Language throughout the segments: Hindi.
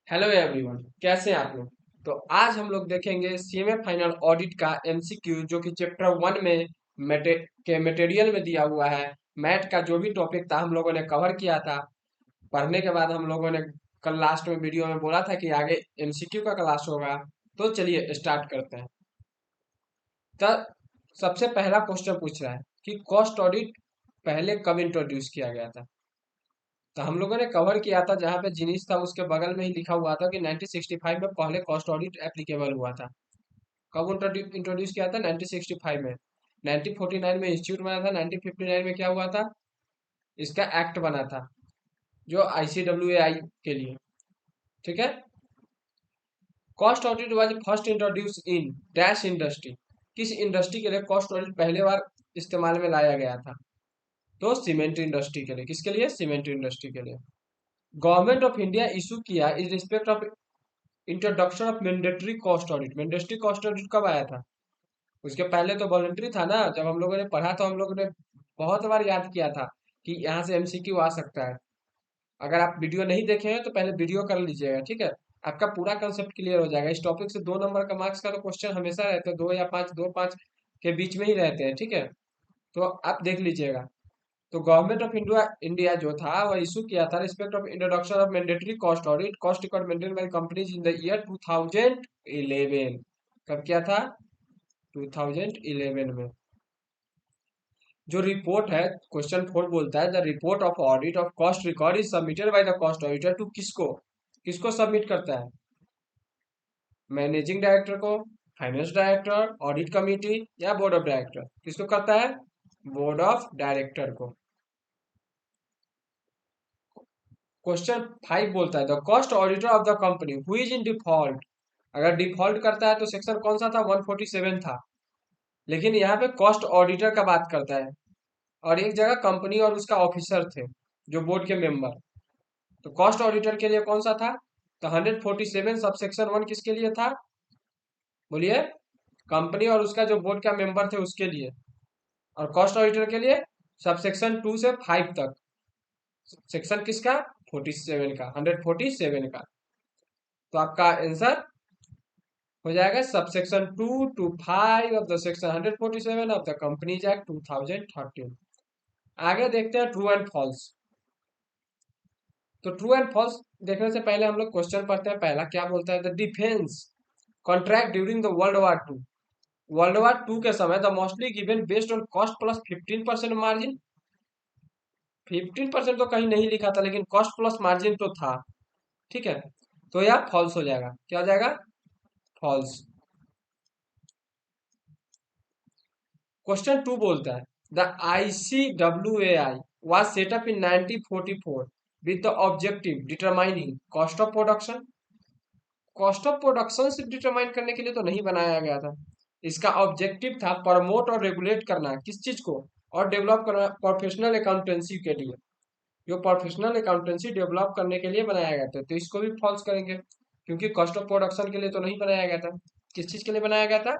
हेलो एवरीवन, कैसे हैं आप लोग। तो आज हम लोग देखेंगे सीएमए फाइनल ऑडिट का एमसीक्यू जो कि चैप्टर 1 में मटेरियल में दिया हुआ है। मैथ का जो भी टॉपिक था हम लोगों ने कवर किया था। पढ़ने के बाद हम लोगों ने कल लास्ट में वीडियो में बोला था कि आगे एमसीक्यू का क्लास होगा। तो चलिए स्टार्ट करते हैं। तो सबसे पहला क्वेश्चन पूछ रहा है कि कॉस्ट ऑडिट पहले कब इंट्रोड्यूस किया गया था। तो हम लोगों ने कवर किया था जहाँ पे जिनिस था उसके बगल में ही लिखा हुआ था कि 1965 में पहले कॉस्ट ऑडिट एप्लीकेबल हुआ था। कब इंट्रोड्यूस किया था? 1965 में। 1949 में इंस्टीट्यूट बना था। 1959 में क्या हुआ था? इसका एक्ट बना था, जो आईसीडब्ल्यूएआई के लिए। ठीक है। Cost audit was first introduce in dash industry. किस इंडस्ट्री के लिए कॉस्ट ऑडिट पहले बार इस्तेमाल में लाया गया था? तो सीमेंट इंडस्ट्री के लिए। किसके लिए? सीमेंट इंडस्ट्री के लिए। गवर्नमेंट ऑफ इंडिया इशू किया in respect of introduction of mandatory cost audit. Mandatory cost audit कब आया था? उसके पहले तो वॉलंटरी था ना। जब हम लोगों ने पढ़ा तो हम लोगों ने बहुत बार याद किया था कि यहाँ से एमसीक्यू आ सकता है। अगर आप वीडियो नहीं देखे हैं तो पहले वीडियो कर लीजिएगा, ठीक है। आपका पूरा कंसेप्ट क्लियर हो जाएगा। इस टॉपिक से 2 नंबर का मार्क्स का तो क्वेश्चन हमेशा रहते हैं, 2 या 5, 2-5 के बीच में ही रहते हैं, ठीक है। तो आप देख लीजिएगा। तो गवर्नमेंट ऑफ इंडिया इंडिया जो था वह इशू किया था respect of introduction of mandatory cost audit. Cost record maintain by companies in the year 2011। कब किया था? 2011 में। जो रिपोर्ट है, क्वेश्चन 4 बोलता है the report of audit of cost record is submitted by the cost auditor to किसको? किसको सबमिट करता है? मैनेजिंग डायरेक्टर को, फाइनेंस डायरेक्टर, ऑडिट कमिटी या बोर्ड ऑफ डायरेक्टर? किसको करता है? बोर्ड ऑफ डायरेक्टर को। क्वेश्चन 5 बोलता है the cost auditor of the company who is in default. अगर डिफॉल्ट करता है तो सेक्शन कौन सा था? 147 था। लेकिन यहाँ पे कॉस्ट ऑडिटर का बात करता है। और एक जगह कंपनी और उसका ऑफिसर थे, जो बोर्ड के मेंबर। तो कॉस्ट ऑडिटर के लिए कौन सा था? तो 147 सबसेक्शन 1 किसके लिए था? बोलिए। कंपनी और उसका जो बोर्ड का मेंबर थे उसके लिए। और कॉस्ट ऑडिटर के लिए सबसेक्शन 2 से 5 तक। सेक्शन किसका? 47 का, 147 का। तो आपका आंसर हो जाएगा subsection 2 to 5 of the section 147 of the companies act 2013। आगे देखते हैं ट्रू एंड फॉल्स। तो ट्रू एंड फॉल्स देखने से पहले हम लोग क्वेश्चन पढ़ते हैं। पहला क्या बोलता है? The defence contract during the world war 2। World war 2 के समय the mostly given based on cost plus 15% margin. 15% तो कहीं नहीं लिखा था, लेकिन कॉस्ट प्लस मार्जिन तो था। ठीक है। तो यह फॉल्स हो जाएगा। क्या हो जाएगा? फॉल्स। क्वेश्चन 2 बोलता है the ICWAI was set up in 1944 with the objective determining cost of production। Cost of production सिर्फ डिटरमाइन करने के लिए तो नहीं बनाया गया था। इसका ऑब्जेक्टिव था प्रमोट और रेगुलेट करना। किस चीज को? और डेवलप करना प्रोफेशनल अकाउंटेंसी के लिए। जो प्रोफेशनल अकाउंटेंसी डेवलप करने के लिए बनाया गया था। तो इसको भी फॉल्स करेंगे, क्योंकि कॉस्ट ऑफ प्रोडक्शन के लिए तो नहीं बनाया गया था। किस चीज के लिए बनाया गया था?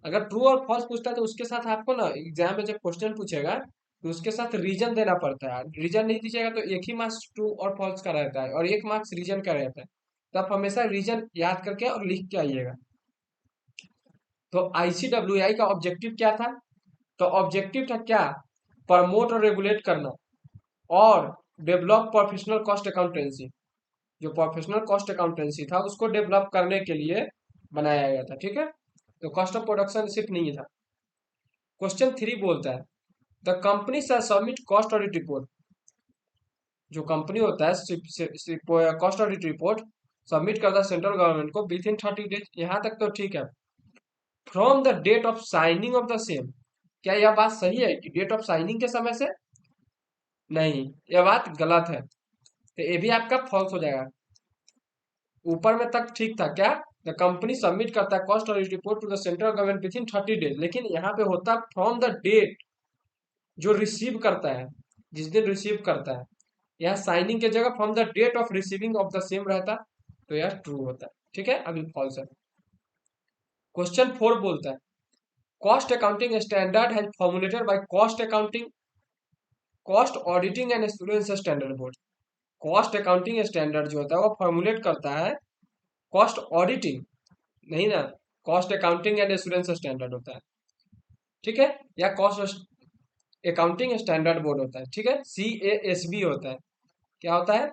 अगर ट्रू और फॉल्स पूछता है तो उसके साथ आपको ना एग्जाम में जब क्वेश्चन पूछेगा तो उसके साथ रीजन देना पड़ता है। रीजन नहीं दीजिएगा तो एक ही मार्क्स ट्रू और फॉल्स का रहता है और एक मार्क्स रीजन का रहता है। तो आप हमेशा रीजन याद करके और लिख के आइएगा। तो आईसीडब्ल्यूआई का ऑब्जेक्टिव क्या था? तो ऑब्जेक्टिव था क्या? प्रमोट और रेगुलेट करना और डेवलप प्रोफेशनल कॉस्ट अकाउंटेंसी। जो प्रोफेशनल कॉस्ट अकाउंटेंसी था उसको डेवलप करने के लिए बनाया गया था। ठीक है। तो कॉस्ट ऑफ प्रोडक्शन सिर्फ नहीं था। क्वेश्चन 3 बोलता है the company shall submit cost audit report. जो कंपनी होता है कॉस्ट ऑडिट रिपोर्ट सबमिट करता है सेंट्रल गवर्नमेंट को विद इन 30 डेज। यहाँ तक तो ठीक है। From the date of signing of the same. क्या यह बात सही है कि डेट ऑफ साइनिंग के समय से? नहीं, यह बात गलत है। तो ये भी आपका फॉल्स हो जाएगा। ऊपर में तक ठीक था। क्या? द कंपनी सबमिट करता है cost audit report to the central government within 30 days, लेकिन यहाँ पे होता फ्रॉम द डेट जो रिसीव करता है, जिस दिन रिसीव करता है। यहाँ साइनिंग की जगह from the date of receiving of the same रहता। तो यह ट्रू होता है। ठीक है, अभी फॉल्स है। क्वेश्चन 4 बोलता है cost accounting standard has formulated by cost accounting cost auditing and assurance standard board. Cost accounting standard जो होता है वो फॉर्मुलेट करता है कॉस्ट ऑडिटिंग, नहीं ना, cost accounting and assurance standard होता है, ठीक है, या कॉस्ट अकाउंटिंग स्टैंडर्ड बोर्ड होता है, ठीक है, CASB होता है। क्या होता है?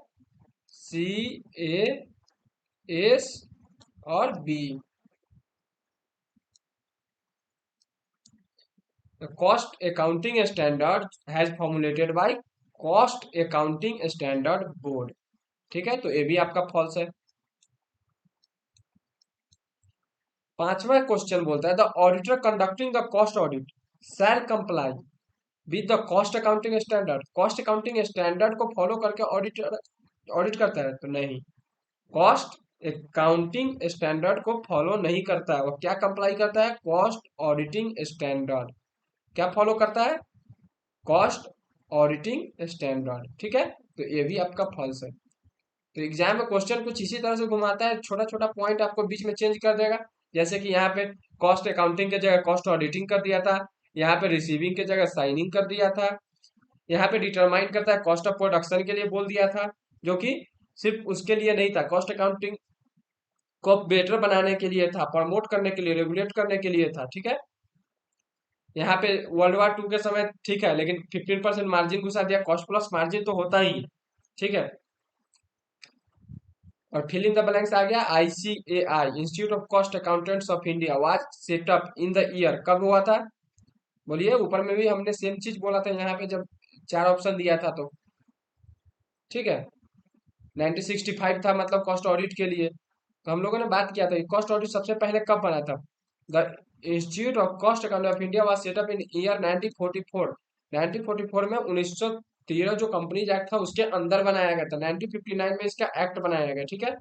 CAS और B। Cost accounting standard has formulated by cost accounting standard board, ठीक है, तो ये भी आपका फॉल्स है। पांचवा क्वेश्चन बोलता है the auditor conducting the cost audit shell comply with the cost accounting standard. Cost accounting standard को फॉलो करके ऑडिटर ऑडिट करता है? तो नहीं, कॉस्ट अकाउंटिंग स्टैंडर्ड को फॉलो नहीं करता है, वो क्या कंप्लाई करता है? Cost auditing standard. क्या फॉलो करता है? कॉस्ट ऑडिटिंग स्टैंडर्ड, ठीक है, तो ये भी आपका फॉल्स है। तो एग्जाम में क्वेश्चन कुछ इसी तरह से घुमाता है, छोटा छोटा पॉइंट आपको बीच में चेंज कर देगा। जैसे कि यहाँ पे कॉस्ट अकाउंटिंग की जगह कॉस्ट ऑडिटिंग कर दिया था, यहाँ पे रिसीविंग की जगह साइनिंग कर दिया था, यहाँ पे डिटरमाइन करता है कॉस्ट ऑफ प्रोडक्शन के लिए बोल दिया था, जो कि सिर्फ उसके लिए नहीं था, कॉस्ट अकाउंटिंग को बेटर बनाने के लिए था, प्रमोट करने के लिए, रेगुलेट करने के लिए था, ठीक है। यहाँ पे वर्ल्ड वार 2 के समय ठीक है, लेकिन 15% मार्जिन घुसा दिया, कॉस्ट प्लस मार्जिन तो होता ही है, ठीक है। और फिल इन द ब्लैंक्स आ गया, ICAI institute of cost accountants of India was setup in the year, कब हुआ था? बोलिए, ऊपर में भी हमने सेम चीज बोला था यहाँ पे जब चार ऑप्शन दिया था तो, ठीक है। 1965 था, मतलब कॉस्ट ऑडिट के लिए। तो हम लोगों ने बात किया था कॉस्ट ऑडिट सबसे पहले कब बना था। The institute of cost accounting of India was setup in year 1944। 1944 में 1913 जो कंपनीज एक्ट था उसके अंदर बनाया गया था, 1959 में इसका एक्ट बनाया गया, ठीक है।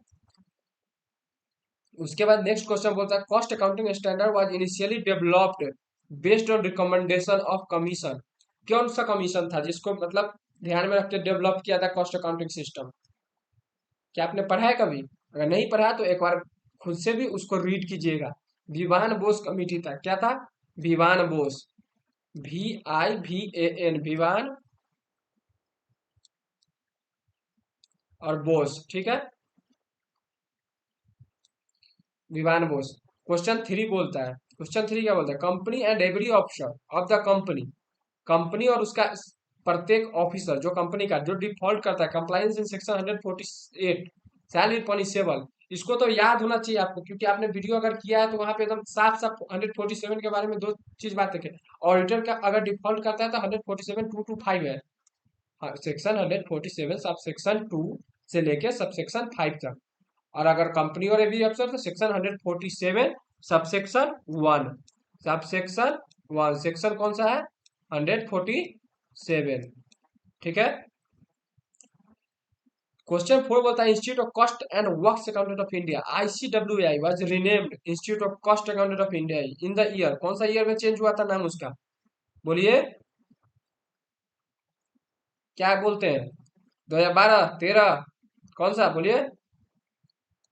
उसके बाद नेक्स्ट क्वेश्चन बोलता है cost accounting standard was initially developed based on recommendation of commission. कौन सा कमीशन था जिसको मतलब ध्यान में रखते डेवलप किया था कॉस्ट अकाउंटिंग सिस्टम? क्या आपने पढ़ा है कभी? अगर नहीं पढ़ा तो एक बार खुद से भी उसको रीड कीजिएगा। विवान बोस कमिटी था, क्या था? विवान बोस, VIVAN, विवान और बोस, ठीक है, विवान बोस। क्वेश्चन 3 बोलता है, क्वेश्चन 3 क्या बोलता है? Company and every officer of the company, company और उसका प्रत्येक ऑफिसर जो कंपनी का जो डिफॉल्ट करता है compliance in section 148 shall be punishable. इसको तो याद होना चाहिए आपको, क्योंकि आपने वीडियो अगर किया है तो वहां पे एकदम साफ साफ 147 के बारे में दो चीज बात है। ऑडिटर का अगर डिफॉल्ट करता है तो 147(2) to 5 है। हाँ, सेक्शन 147 सब सेक्शन 2 से लेके सब सेक्शन 5 तक। और अगर कंपनी और एबी अफसर तो section 147 sub section 1, sub section 1, section कौन सा है? 147, ठीक है। क्वेश्चन 4 बोलता है institute of cost and works accountant of India ICWAI was renamed institute of cost accountant of India in the year, कौन सा ईयर में चेंज हुआ था नाम उसका? बोलिए, क्या बोलते हैं? 2012, 13, कौन सा बोलिए?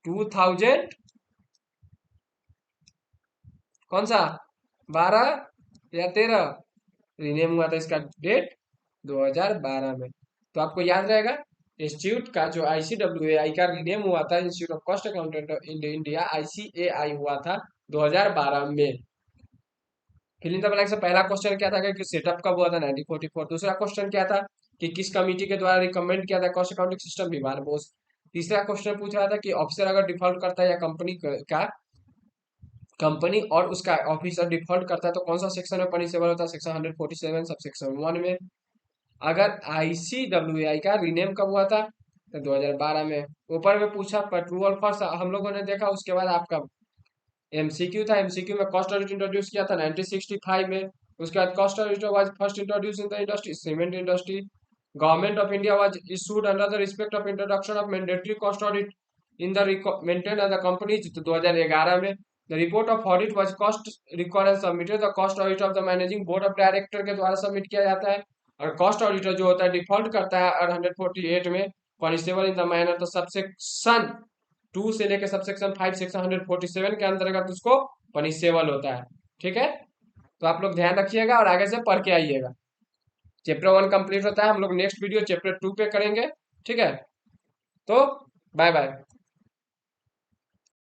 2000, कौन सा? 12 या 13? रीनेम हुआ था इसका डेट 2012 में, तो आपको याद रहेगा इंस्टीट्यूट का जो ICWAI का रीनेम हुआ था institute of cost accountant in India, ICAI हुआ था 2012 में। फिल इन द ब्लैंक से पहला क्वेश्चन क्या था कि सेटअप कब हुआ था? 1944। दूसरा क्वेश्चन क्या था कि किस कमिटी के द्वारा रिकमेंड किया था कॉस्ट अकाउंटिंग सिस्टम? विमान बोस। तीसरा क्वेश्चन पूछ रहा था कि ऑफिसर अगर डिफॉल्ट करता है या कंपनी और उसका ऑफिसर डिफॉल्ट करता है तो कौन सा सेक्शन में पनिशेबल होता है? सेक्शन 147 सब सेक्शन 1 में। अगर ICWAI का रीनेम कब हुआ था? तो 2012 में। ऊपर में पूछा पर ट्रू और फॉल्स हम लोगों ने देखा, उसके बाद आपका MCQ था, MCQ में कॉस्ट ऑडिट इंट्रोड्यूस किया था 1965 में। उसके बाद cost auditor was first introduce in the industry, cement industry. Government of India was issued under the respect of introduction of mandatory cost audit in the maintain the companies, तो 2011 में। The report of audit was cost record submitted the cost audit of the managing board of director के द्वारा सबमिट किया जाता है। और कॉस्ट ऑडिटर जो होता है डिफॉल्ट करता है और 148 में पनिशेबल इन द मैनर, तो सबसेक्शन 2 से लेकर सबसेक्शन 5 सेक्शन 147 के अंतर्गत उसको पनिशेबल होता है, ठीक है। तो आप लोग ध्यान रखिएगा और आगे से पढ़ के आइएगा। चैप्टर 1 कंप्लीट होता है, हम लोग नेक्स्ट वीडियो चैप्टर 2 पे करेंगे, ठीक है। तो बाय बाय।